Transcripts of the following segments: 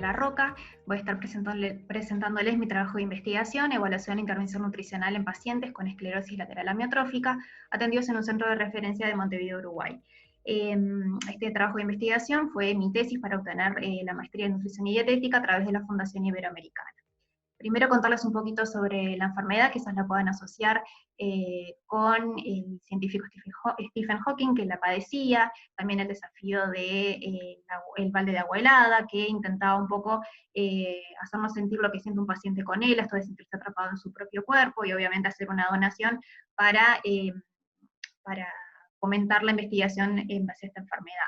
La Roca. Voy a estar presentándoles mi trabajo de investigación, evaluación e intervención nutricional en pacientes con esclerosis lateral amiotrófica, atendidos en un centro de referencia de Montevideo, Uruguay. Este trabajo de investigación fue mi tesis para obtener la maestría en nutrición y dietética a través de la Fundación Iberoamericana. Primero contarles un poquito sobre la enfermedad, quizás la puedan asociar con el científico Stephen Hawking, que la padecía, también el desafío de el balde de agua helada, que intentaba un poco hacernos sentir lo que siente un paciente con él, esto de sentirse atrapado en su propio cuerpo, y obviamente hacer una donación para fomentar la investigación en base a esta enfermedad.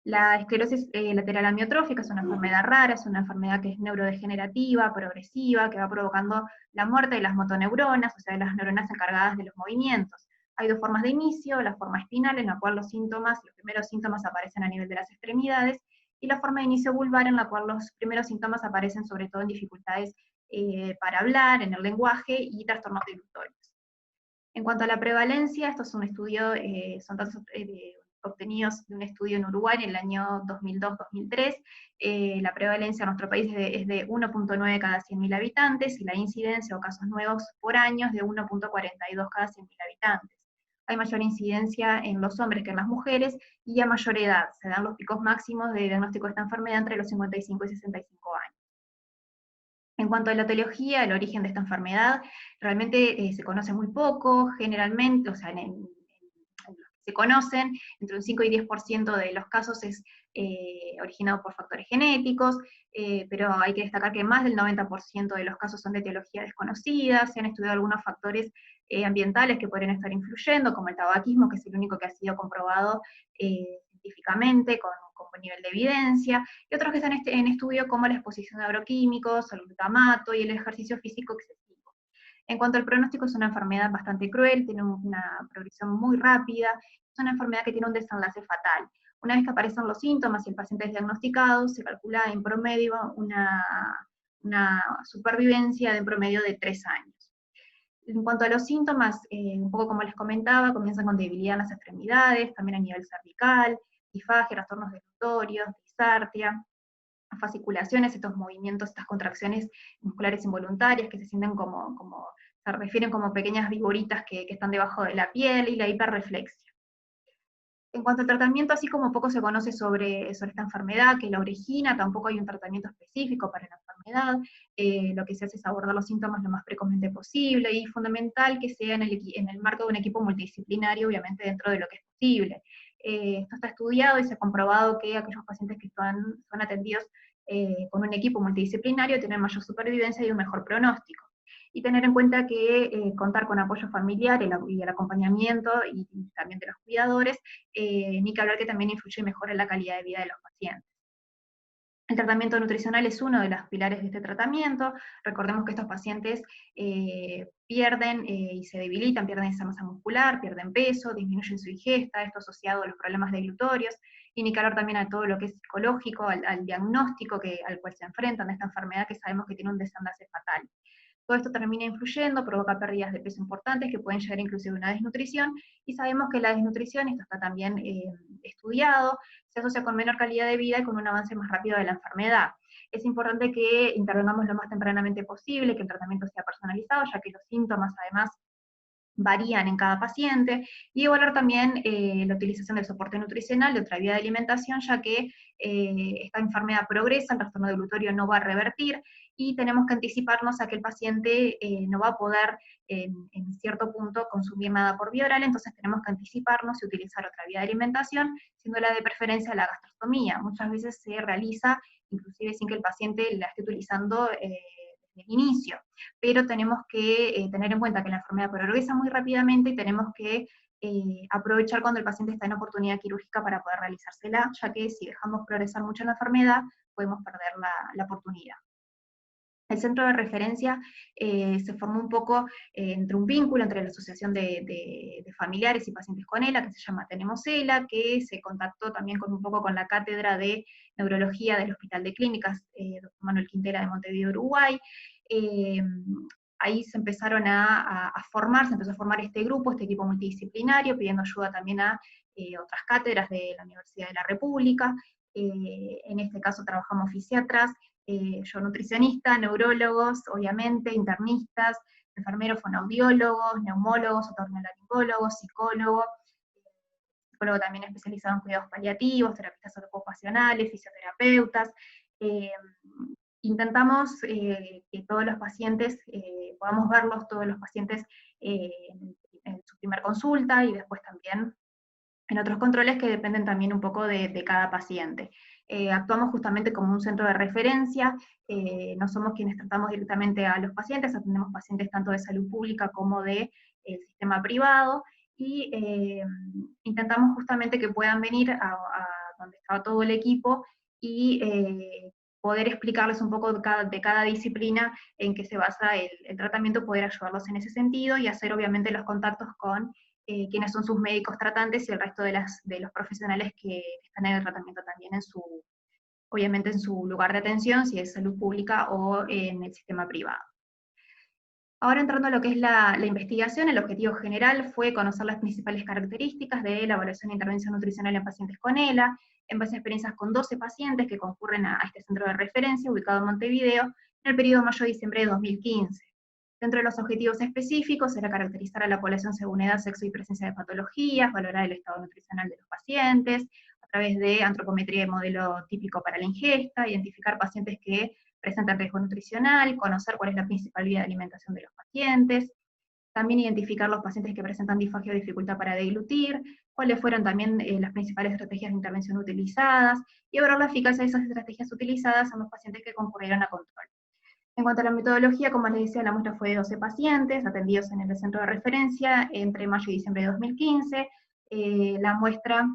La esclerosis lateral amiotrófica es una enfermedad rara, es una enfermedad que es neurodegenerativa, progresiva, que va provocando la muerte de las motoneuronas, o sea, de las neuronas encargadas de los movimientos. Hay dos formas de inicio, la forma espinal, en la cual los primeros síntomas aparecen a nivel de las extremidades, y la forma de inicio vulvar, en la cual los primeros síntomas aparecen sobre todo en dificultades para hablar, en el lenguaje y trastornos dilutorios. En cuanto a la prevalencia, estos es un estudio, son datos obtenidos de un estudio en Uruguay en el año 2002-2003, la prevalencia en nuestro país es de 1.9 cada 100.000 habitantes, y la incidencia o casos nuevos por año es de 1.42 cada 100.000 habitantes. Hay mayor incidencia en los hombres que en las mujeres, y a mayor edad, se dan los picos máximos de diagnóstico de esta enfermedad entre los 55 y 65 años. En cuanto a la etiología, el origen de esta enfermedad, realmente se conoce muy poco, generalmente, o sea, en los que se conocen, entre un 5 y 10% de los casos es originado por factores genéticos, pero hay que destacar que más del 90% de los casos son de etiología desconocida, se han estudiado algunos factores ambientales que podrían estar influyendo, como el tabaquismo, que es el único que ha sido comprobado científicamente, con nivel de evidencia, y otros que están en estudio como la exposición de agroquímicos, el glutamato y el ejercicio físico excesivo. En cuanto al pronóstico, es una enfermedad bastante cruel, tiene una progresión muy rápida, es una enfermedad que tiene un desenlace fatal. Una vez que aparecen los síntomas y el paciente es diagnosticado, se calcula en promedio una supervivencia de en promedio de 3 años. En cuanto a los síntomas, un poco como les comentaba, comienzan con debilidad en las extremidades, también a nivel cervical, disfagia, trastornos dilutorios, disartria, fasciculaciones, estos movimientos, estas contracciones musculares involuntarias que se sienten se refieren como pequeñas vigoritas que están debajo de la piel, y la hiperreflexia. En cuanto al tratamiento, así como poco se conoce sobre esta enfermedad, que la origina, tampoco hay un tratamiento específico para la enfermedad, lo que se hace es abordar los síntomas lo más precozmente posible, y fundamental que sea en el marco de un equipo multidisciplinario, obviamente dentro de lo que es posible. Esto está estudiado y se ha comprobado que aquellos pacientes que son atendidos con un equipo multidisciplinario tienen mayor supervivencia y un mejor pronóstico. Y tener en cuenta que contar con apoyo familiar y el acompañamiento y también de los cuidadores, ni que hablar que también influye y mejora la calidad de vida de los pacientes. El tratamiento nutricional es uno de los pilares de este tratamiento. Recordemos que estos pacientes pierden y se debilitan, pierden esa masa muscular, pierden peso, disminuyen su ingesta, esto asociado a los problemas dilutorios, y ni que hablar también a todo lo que es psicológico, al diagnóstico al cual se enfrentan de esta enfermedad, que sabemos que tiene un desenlace fatal. Todo esto termina influyendo, provoca pérdidas de peso importantes que pueden llegar inclusive a una desnutrición, y sabemos que la desnutrición, esto está también estudiado, se asocia con menor calidad de vida y con un avance más rápido de la enfermedad. Es importante que intervengamos lo más tempranamente posible, que el tratamiento sea personalizado, ya que los síntomas además varían en cada paciente, y evaluar también la utilización del soporte nutricional de otra vía de alimentación, ya que esta enfermedad progresa, el trastorno dilutorio no va a revertir, y tenemos que anticiparnos a que el paciente no va a poder en cierto punto consumir nada por vía oral, entonces tenemos que anticiparnos y utilizar otra vía de alimentación, siendo la de preferencia la gastrostomía. Muchas veces se realiza inclusive sin que el paciente la esté utilizando desde el inicio, pero tenemos que tener en cuenta que la enfermedad progresa muy rápidamente, y tenemos que aprovechar cuando el paciente está en oportunidad quirúrgica para poder realizársela, ya que si dejamos progresar mucho la enfermedad, podemos perder la oportunidad. El centro de referencia se formó un poco entre un vínculo entre la Asociación de Familiares y Pacientes con ELA, que se llama Tenemos ELA, que se contactó también un poco con la Cátedra de Neurología del Hospital de Clínicas Dr. Manuel Quintera de Montevideo, Uruguay. Ahí se empezaron a formar, se empezó a formar este grupo, este equipo multidisciplinario, pidiendo ayuda también a otras cátedras de la Universidad de la República. En este caso trabajamos fisiatras, yo nutricionista, neurólogos, obviamente, internistas, enfermeros, fonoaudiólogos, neumólogos, otorrinolaringólogos, psicólogo también especializado en cuidados paliativos, terapistas ocupacionales, fisioterapeutas. Eh, Intentamos que todos los pacientes, podamos verlos todos los pacientes en su primer consulta y después también en otros controles que dependen también un poco de cada paciente. Actuamos justamente como un centro de referencia, no somos quienes tratamos directamente a los pacientes, atendemos pacientes tanto de salud pública como de sistema privado, y intentamos justamente que puedan venir a donde está todo el equipo y poder explicarles un poco de cada disciplina en que se basa el tratamiento, poder ayudarlos en ese sentido y hacer obviamente los contactos con quiénes son sus médicos tratantes y el resto de los profesionales que están en el tratamiento también obviamente en su lugar de atención, si es salud pública o en el sistema privado. Ahora entrando a lo que es la investigación, el objetivo general fue conocer las principales características de la evaluación de intervención nutricional en pacientes con ELA, en base a experiencias con 12 pacientes que concurren a este centro de referencia ubicado en Montevideo en el periodo mayo-diciembre de 2015. Dentro de los objetivos específicos era caracterizar a la población según edad, sexo y presencia de patologías, valorar el estado nutricional de los pacientes, a través de antropometría de modelo típico para la ingesta, identificar pacientes que presentan riesgo nutricional, conocer cuál es la principal vía de alimentación de los pacientes, también identificar los pacientes que presentan disfagia o dificultad para deglutir, cuáles fueron también las principales estrategias de intervención utilizadas, y evaluar la eficacia de esas estrategias utilizadas en los pacientes que concurrieron a control. En cuanto a la metodología, como les decía, la muestra fue de 12 pacientes, atendidos en el centro de referencia entre mayo y diciembre de 2015. La muestra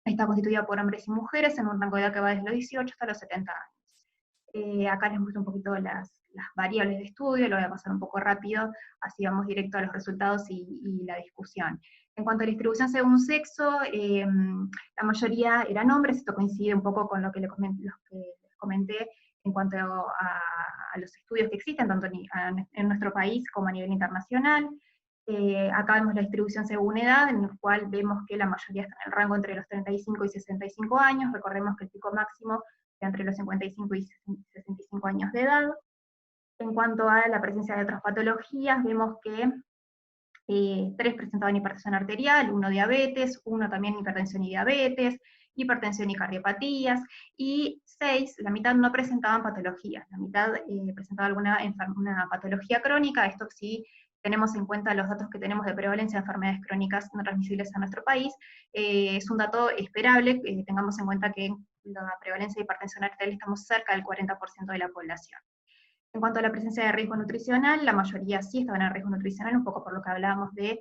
está constituida por hombres y mujeres en un rango de edad que va desde los 18 hasta los 70 años. Acá les muestro un poquito las variables de estudio, lo voy a pasar un poco rápido, así vamos directo a los resultados y la discusión. En cuanto a la distribución según sexo, la mayoría eran hombres, esto coincide un poco con lo que les comenté en cuanto a los estudios que existen, tanto en nuestro país como a nivel internacional. Acá vemos la distribución según edad, en el cual vemos que la mayoría está en el rango entre los 35 y 65 años, recordemos que el pico máximo está entre los 55 y 65 años de edad. En cuanto a la presencia de otras patologías, vemos que 3 presentaban hipertensión arterial, 1 diabetes, 1 también hipertensión y diabetes, hipertensión y cardiopatías, y 6, la mitad no presentaban patologías, la mitad presentaba una patología crónica. Esto sí tenemos en cuenta los datos que tenemos de prevalencia de enfermedades crónicas no transmisibles en nuestro país, es un dato esperable, tengamos en cuenta que la prevalencia de hipertensión arterial estamos cerca del 40% de la población. En cuanto a la presencia de riesgo nutricional, la mayoría sí estaban en riesgo nutricional, un poco por lo que hablábamos de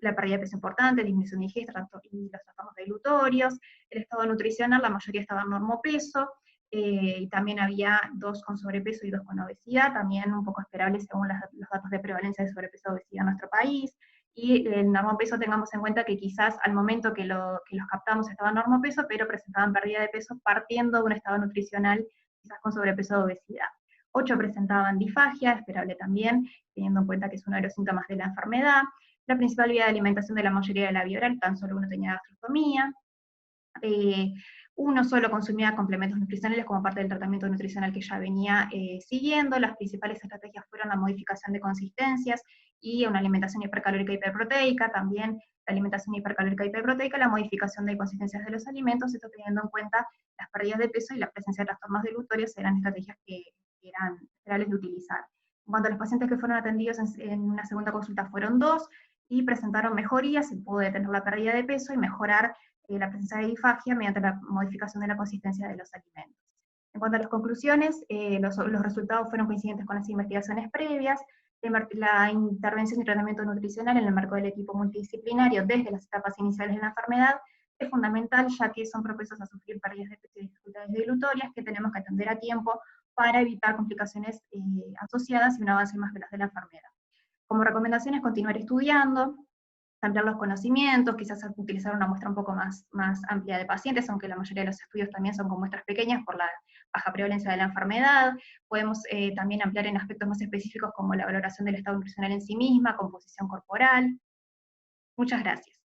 la pérdida de peso importante, disminución de ingesta y los trastornos dilutorios. El estado nutricional, la mayoría estaba en normopeso, y también había 2 con sobrepeso y 2 con obesidad, también un poco esperable según los datos de prevalencia de sobrepeso y obesidad en nuestro país. Y el normopeso, tengamos en cuenta que quizás al momento que los captamos estaban en normopeso, pero presentaban pérdida de peso partiendo de un estado nutricional quizás con sobrepeso o obesidad. 8 presentaban disfagia, esperable también, teniendo en cuenta que es uno de los síntomas de la enfermedad. La principal vía de alimentación de la mayoría de la vía oral, tan solo 1 tenía gastrostomía. 1 solo consumía complementos nutricionales como parte del tratamiento nutricional que ya venía siguiendo. Las principales estrategias fueron la modificación de consistencias y una alimentación hipercalórica y hiperproteica, también la alimentación hipercalórica y hiperproteica, la modificación de consistencias de los alimentos, esto teniendo en cuenta las pérdidas de peso y la presencia de trastornos dilutorios, eran estrategias que eran esperables de utilizar. En cuanto a los pacientes que fueron atendidos en una segunda consulta, fueron 2, y presentaron mejorías, se pudo detener la pérdida de peso y mejorar la presencia de disfagia mediante la modificación de la consistencia de los alimentos. En cuanto a las conclusiones, los resultados fueron coincidentes con las investigaciones previas. La intervención y tratamiento nutricional en el marco del equipo multidisciplinario desde las etapas iniciales de la enfermedad es fundamental, ya que son propensos a sufrir pérdidas de peso y dificultades dilutorias que tenemos que atender a tiempo para evitar complicaciones asociadas y un avance más veloz de la enfermedad. Como recomendación es continuar estudiando, ampliar los conocimientos, quizás utilizar una muestra un poco más amplia de pacientes, aunque la mayoría de los estudios también son con muestras pequeñas por la baja prevalencia de la enfermedad. Podemos también ampliar en aspectos más específicos como la valoración del estado nutricional en sí misma, composición corporal. Muchas gracias.